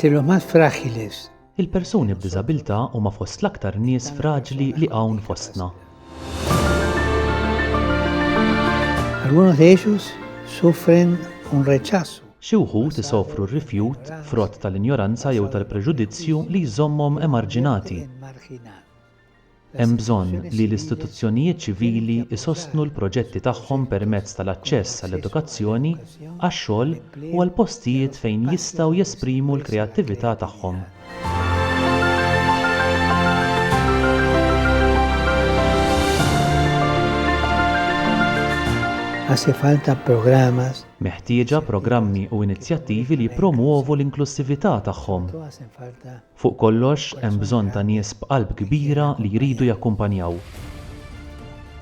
entre los más frágiles. Il-persuni b'diżabilità huma fost l-aktar nies fraġli li hawn fostna. Algunos de ellos sufren un rechazo. Xi wħud isofru r-rifjut frott tal-injoranza jew tal-preġudizzju li jżommhom emarġinati. Hemm bżonn li l-istituzzjonijiet ċivili isostnu l-proġetti tagħhom permezz tal-aċċess għall-edukazzjoni, għax-xogħol u għal postijiet fejn jistgħu jesprimu l-kreattività tagħhom. Hace falta programas. Meħtieġa programmi u inizjattivi li jippromuovu l-inklusività tagħhom. Fuq kollox hemm bżonn ta' nies b'qalb kbira li jridu jakkumpanjaw.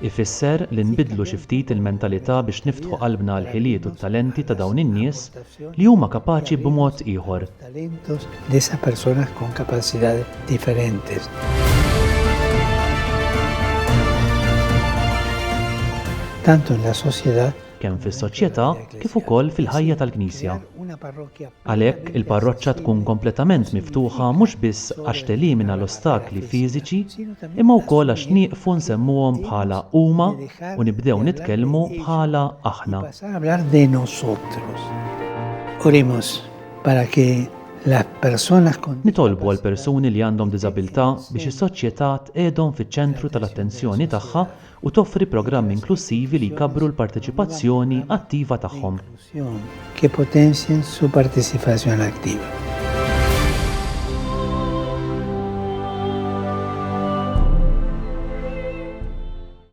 Ifisser li nbidlu xi ftit il-mentalità biex niftħu qalbna għal ħiliet u t-talenti ta' dawn in-nies li huma kapaċi b'mod ieħor. Talentos de esas personas con capacidades diferentes. Tanto en la sociedad kemm fis-soċjetà kif ukoll fil-ħajja tal-Knisja. Għalhekk il-parroċċa tkun kompletament miftuħa mhux biss għax telimina l-ostakli fiżiċi, imma wkoll għax nieqfu nsemmuhom bħala huma u nibdew nitkellmu bħala aħna. Oremos para que las personas con Nitolbu għal persuni li għandhom diżabilità biex is-soċjetà tqiegħdhom fiċ-ċentru tal-attenzjoni tagħha u toffri programmi inklusivi li jkabbru l-parteċipazzjoni attiva tagħhom. que potencien su participación activa.